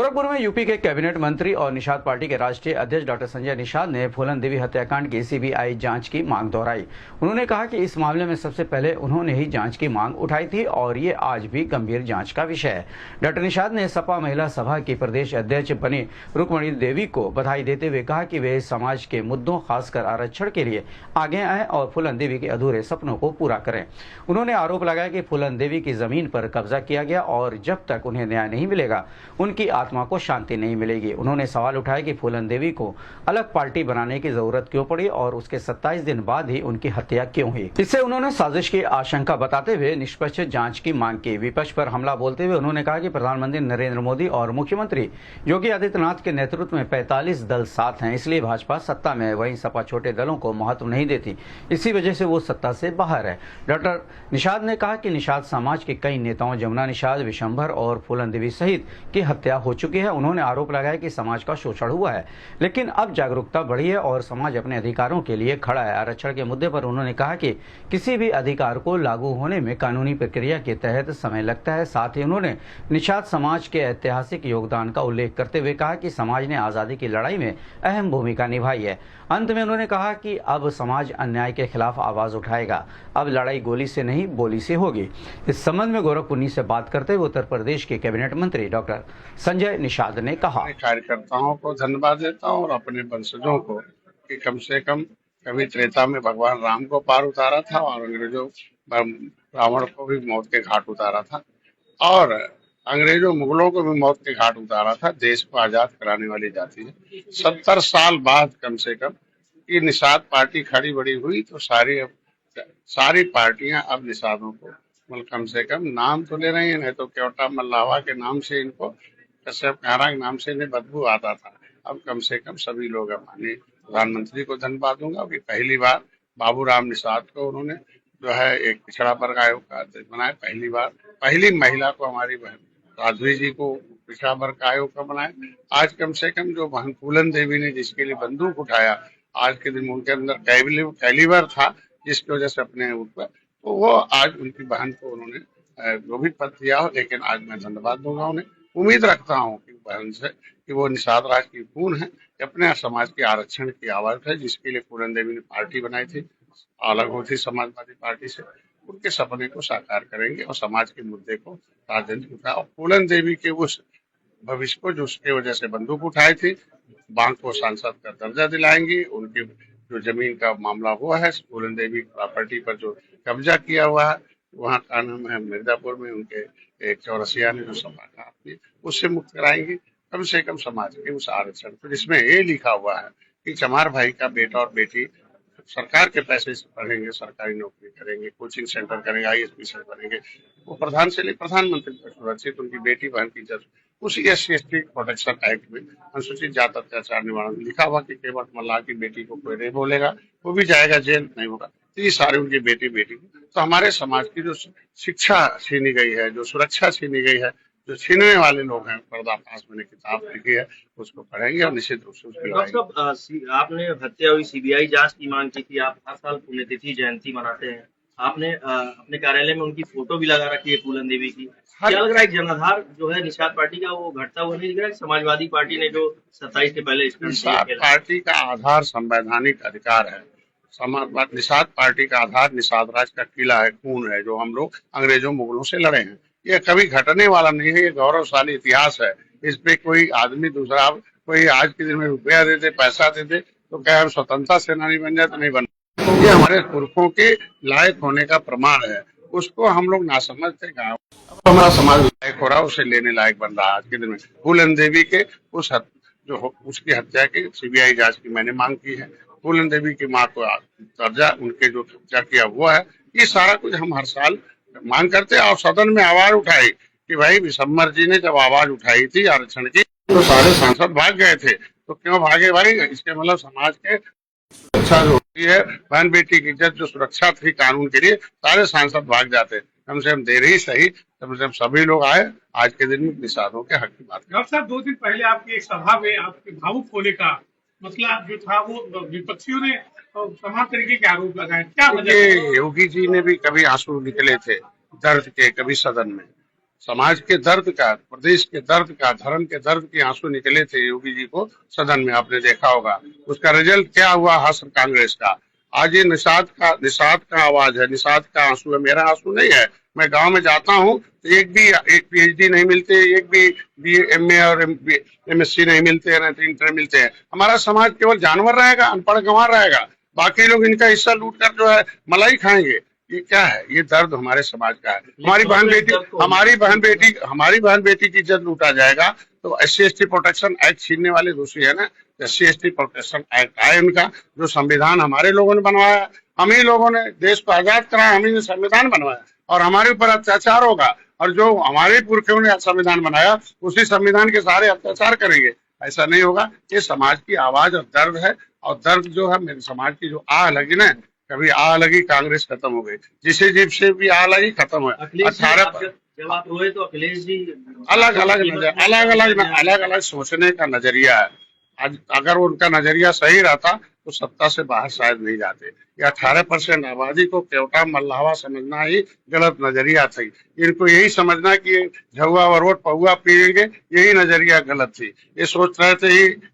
गोरखपुर में यूपी के कैबिनेट मंत्री और निषाद पार्टी के राष्ट्रीय अध्यक्ष डॉक्टर संजय निषाद ने फूलन देवी हत्याकांड की सीबीआई जांच की मांग दोहराई। उन्होंने कहा कि इस मामले में सबसे पहले उन्होंने ही जांच की मांग उठाई थी और ये आज भी गंभीर जांच का विषय है। डॉक्टर निषाद ने सपा महिला सभा की प्रदेश अध्यक्ष बनी रुक्मणी देवी को बधाई देते हुए कहा कि वे समाज के मुद्दों खासकर आरक्षण के लिए आगे आए और फूलन देवी के अधूरे सपनों को पूरा करें। उन्होंने आरोप लगाया कि फूलन देवी की जमीन पर कब्जा किया गया और जब तक उन्हें न्याय नहीं मिलेगा उनकी आत्मा को शांति नहीं मिलेगी। उन्होंने सवाल उठाया कि फूलन देवी को अलग पार्टी बनाने की जरूरत क्यों पड़ी और उसके 27 दिन बाद ही उनकी हत्या क्यों हुई। इससे उन्होंने साजिश की आशंका बताते हुए निष्पक्ष जांच की मांग की। विपक्ष पर हमला बोलते हुए उन्होंने कहा कि प्रधानमंत्री नरेंद्र मोदी और मुख्यमंत्री योगी आदित्यनाथ के नेतृत्व में 45 दल साथ हैं, इसलिए भाजपा सत्ता में है। वहीं सपा छोटे दलों को महत्व नहीं देती, इसी वजह से वो सत्ता से बाहर है। डॉक्टर निषाद ने कहा कि निषाद समाज के कई नेताओं जमुना निषाद, विशंभर और फूलन देवी सहित की हत्या हो चुकी है। उन्होंने आरोप लगाया कि समाज का शोषण हुआ है, लेकिन अब जागरूकता बढ़ी है और समाज अपने अधिकारों के लिए खड़ा है। आरक्षण के मुद्दे पर उन्होंने कहा कि किसी भी अधिकार को लागू होने में कानूनी प्रक्रिया के तहत समय लगता है। साथ ही उन्होंने निषाद समाज के ऐतिहासिक योगदान का उल्लेख करते हुए कहा कि समाज ने आजादी की लड़ाई में अहम भूमिका निभाई है। अंत में उन्होंने कहा कि अब समाज अन्याय के खिलाफ आवाज उठाएगा। अब लड़ाई गोली से नहीं बोली से होगी। इस संबंध में गोरखपुर से बात करते हुए उत्तर प्रदेश के कैबिनेट मंत्री डॉक्टर संजय निषाद ने कहा, कार्यकर्ताओं को धन्यवाद देता हूं और अपने वंशजों को कि कम से कम कभी त्रेता में भगवान राम को पार उतारा था और अंग्रेजों रावण को भी मौत के घाट उतारा था और अंग्रेजों मुगलों को भी मौत के घाट उतारा था। देश को आजाद कराने वाली जाति है। 70 साल बाद कम से कम ये निषाद पार्टी खड़ी बड़ी हुई तो सारी पार्टियां अब निषादों को मतलब कम से कम नाम तो ले रही है, नहीं तो केवटा मल्लावा के नाम से इनको, कश्यप कारा के नाम से इन्हें बदबू आता था। अब कम से कम सभी लोग माननीय प्रधानमंत्री को धन्यवाद दूंगा कि पहली बार बाबूराम निषाद को उन्होंने जो है एक पिछड़ा वर्ग आयोग का अध्यक्ष बनाया। पहली बार पहली महिला को हमारी बहन राधवी जी को पिछड़ा वर्ग आयोग का बनाया। आज कम से कम जो बहन फूलन देवी ने जिसके लिए बंदूक उठाया, आज के दिन उनके अंदर कैलिबर था जिसकी वजह से अपने ऊपर, तो वो आज उनकी बहन को उन्होंने जो भी पद दिया हो, लेकिन आज मैं धन्यवाद दूंगा उन्हें। उम्मीद रखता हूँ कि बहन से कि वो निषाद राज की खून है, अपने समाज के आरक्षण की आवाज है, जिसके लिए फूलन देवी ने पार्टी बनाई थी, अलग होती समाजवादी पार्टी से। उनके सपने को साकार करेंगे और समाज के मुद्दे को राजनीतिक उठा और फूलन देवी के उस भविष्य को जो उसके वजह से बंदूक उठाई थी, बांग को सांसद का दर्जा दिलाएंगी। उनके जो जमीन का मामला हुआ है, फूलन देवी प्रॉपर्टी पर जो कब्जा किया हुआ है, वहाँ का नाम है मिर्जापुर में, उनके एक चौरसिया ने जो सभा का उससे मुक्त कराएंगे कम से कम समाज के उस आरक्षण को, जिसमें ये लिखा हुआ है कि चमार भाई का बेटा और बेटी सरकार के पैसे से पढ़ेंगे, सरकारी नौकरी करेंगे, कोचिंग सेंटर करेंगे, IAS बनेंगे, वो प्रधान से लेकर प्रधानमंत्री तक सुरक्षित। उनकी बेटी बहन की इज्जत उसी SC/ST प्रोटेक्शन एक्ट में अनुसूचित जाति अत्याचार निवारण लिखा हुआ कि केवट मल्लाह की बेटी को कोई नहीं बोलेगा, वो भी जाएगा जेल, नहीं होगा। तो ये सारे उनकी बेटी तो हमारे समाज की जो शिक्षा छीनी गई है, जो सुरक्षा छीनी गई है, जो छीनने वाले लोग हैं, पर्दाफाश मैंने किताब लिखी है, उसको पढ़ेंगे और निश्चित रूप से उसकी लड़ाई। आपने हत्या हुई CBI जांच की मांग की थी। आप हर साल पुण्यतिथि जयंती मनाते हैं। आपने अपने कार्यालय में उनकी फोटो भी लगा रखी है फूलन देवी की। क्या लग रहा है जनाधार जो है निषाद पार्टी का वो घटता हुआ नहीं दिख रहा है? समाजवादी पार्टी ने जो 27 के पहले निषाद पार्टी का आधार संवैधानिक अधिकार है। निषाद पार्टी का आधार निषाद राज का किला है, खून है, जो हम लोग अंग्रेजों मुगलों से लड़े हैं। ये कभी घटने वाला नहीं है, ये गौरवशाली इतिहास है। इस पे कोई आदमी दूसरा कोई आज के दिन में रुपया दे दे, पैसा दे दे तो क्या हम स्वतंत्रता सेनानी बन जाए? तो नहीं बन। ये हमारे पुरखों के लायक होने का प्रमाण है, उसको हम लोग ना समझते। गाँव हमारा समाज लायक हो रहा है, उसे लेने लायक बन रहा है। आज के दिन में फूलन देवी के उसकी हत्या की CBI जांच की मैंने मांग की है। फूलन देवी की माँ को दर्जा उनके जो हत्या किया हुआ है, ये सारा कुछ हम हर साल मांग करते हैं और सदन में आवाज उठाई कि भाई विशंभर जी ने जब आवाज उठाई थी आरक्षण की तो सारे सांसद भाग गए थे। तो क्यों भागे भाई? इसके मतलब समाज के सुरक्षा जो होती है, बहन बेटी की इज्जत जो सुरक्षा थी कानून के लिए, सारे सांसद भाग जाते। कम से कम देर ही सही, कम से कम सभी लोग आए आज के दिन में निषादों के हक की बात। डॉक्टर साहब, 2 दिन पहले आपकी एक सभा में आपके भावुक होने का मतलब जो था वो विपक्षियों ने तमाम तरीके के आरोप लगाए। क्या वजह? योगी जी ने भी कभी आंसू निकले थे दर्द के, कभी सदन में, समाज के दर्द का, प्रदेश के दर्द का, धर्म के दर्द के आंसू निकले थे योगी जी को सदन में, आपने देखा होगा। उसका रिजल्ट क्या हुआ हासिल कांग्रेस का। आज ये निषाद का आवाज है, निषाद का आंसू है, मेरा आंसू नहीं है। मैं गांव में जाता हूँ तो एक पीएचडी नहीं मिलते, एक भी BA और MSc नहीं मिलते, न इंटर मिलते हैं। हमारा समाज केवल जानवर रहेगा, अनपढ़ गंवार रहेगा, बाकी लोग इनका हिस्सा लूट कर जो है मलाई खाएंगे। ये क्या है? ये दर्द हमारे समाज का है। हमारी बहन बेटी की इज्जत लूटा जाएगा तो SC/ST प्रोटेक्शन एक्ट छीनने वाले दोषी है ना। SC/ST प्रोटेक्शन एक्ट है उनका, जो संविधान हमारे लोगों ने बनवाया, हम ही लोगों ने देश को आजाद कराया, हम ही ने संविधान बनवाया, और हमारे ऊपर अत्याचार होगा। और जो हमारे पुरखों ने संविधान बनाया उसी संविधान के सारे अत्याचार करेंगे, ऐसा नहीं होगा। ये समाज की आवाज और दर्द है, और दर्द जो है मेरे समाज की जो आह लगी ना, कभी आह लगी कांग्रेस खत्म हो गई, जिसे जीप से भी आह लगी खत्म हुआ। 18 जब आप रोए तो अखिलेश जी अलग सोचने का नजरिया है। आज अगर उनका नजरिया सही रहता तो सत्ता से बाहर शायद नहीं जाते। ये 18% आबादी को केवटा मल्लावा समझना ही गलत नजरिया थी। इनको यही समझना कि झुआ वरोट पहुआ पिएंगे, यही नजरिया गलत थी। ये सोच रहे थे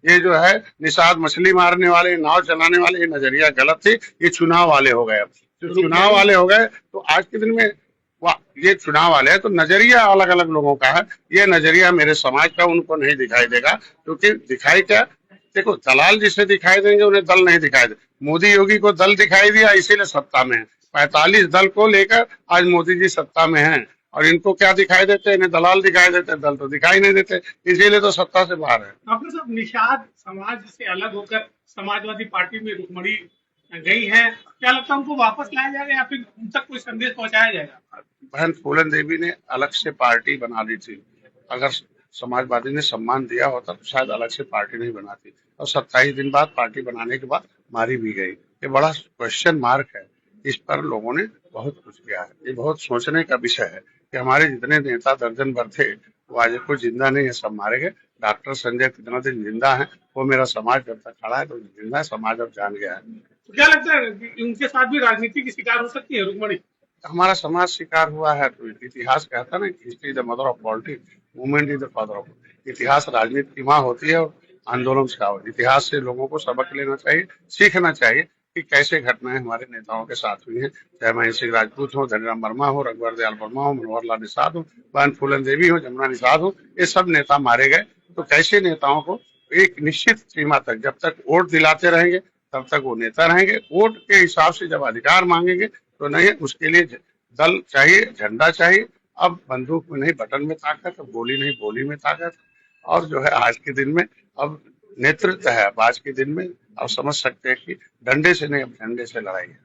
ये जो है निषाद मछली मारने वाले, नाव चलाने वाले, ये नजरिया गलत थी। ये चुनाव वाले हो गए। तो चुनाव वाले हो गए तो आज के दिन में ये चुनाव वाले हैं तो नजरिया अलग अलग लोगों का है। ये नजरिया मेरे समाज का उनको नहीं दिखाई देगा, क्योंकि दिखाई क्या, देखो दलाल जिसे दिखाई देंगे उन्हें दल नहीं दिखाई दे। मोदी योगी को दल दिखाई दिया इसीलिए सत्ता में है। 45 दल को लेकर आज मोदी जी सत्ता में हैं, और इनको क्या दिखाई देते हैं? इन्हें दलाल दिखाई देते हैं, दल तो दिखाई नहीं देते, इसीलिए तो सत्ता से बाहर है। डॉक्टर साहब, निषाद समाज से अलग होकर समाजवादी पार्टी में रुक्मणी गई है, क्या लगता है उनको वापस लाया जाएगा या फिर उन तक कोई संदेश पहुंचाया जाएगा? बहन फूलन देवी ने अलग से पार्टी बना ली थी। अगर समाजवादी ने सम्मान दिया होता तो शायद अलग से पार्टी नहीं बनाती, और 27 दिन बाद पार्टी बनाने के बाद मारी भी गई। ये बड़ा क्वेश्चन मार्क है। इस पर लोगों ने बहुत कुछ किया है। ये बहुत सोचने का विषय है कि हमारे जितने नेता दर्जन भर थे वो आज कोई जिंदा नहीं है, सब मारे गए। डॉक्टर संजय कितना दिन जिंदा है, वो मेरा समाज जब तक खड़ा है तो जिंदा है, समाज अब जान गया है। तो क्या लगता है कि उनके साथ भी राजनीति की शिकार हो सकती है रुक्मणी? हमारा समाज शिकार हुआ है तो इतिहास कहता है ना, history is the mother of politics, movement is the father of. इतिहास राजनीति की माँ होती है और आंदोलन का। इतिहास से लोगों को सबक लेना चाहिए, सीखना चाहिए कि कैसे घटनाएं हमारे नेताओं के साथ हुई हैं, चाहे महेंद्र सिंह राजपूत हो, धनीराम वर्मा हो, रघुवर दयाल वर्मा हो, मनोहर लाल निषाद हो, बहन फूलन देवी हो, जमुना निषाद हो, ये सब नेता मारे गए। तो कैसे नेताओं को एक निश्चित सीमा तक, जब तक वोट दिलाते रहेंगे तब तक वो नेता रहेंगे। वोट के हिसाब से जब अधिकार मांगेंगे तो नहीं, उसके लिए दल चाहिए, झंडा चाहिए। अब बंदूक में नहीं बटन में ताकत, अब गोली नहीं बोली में ताकत। और जो है आज के दिन में अब नेतृत्व है। अब आज के दिन में आप समझ सकते हैं कि डंडे से नहीं, अब झंडे से लड़ाई है।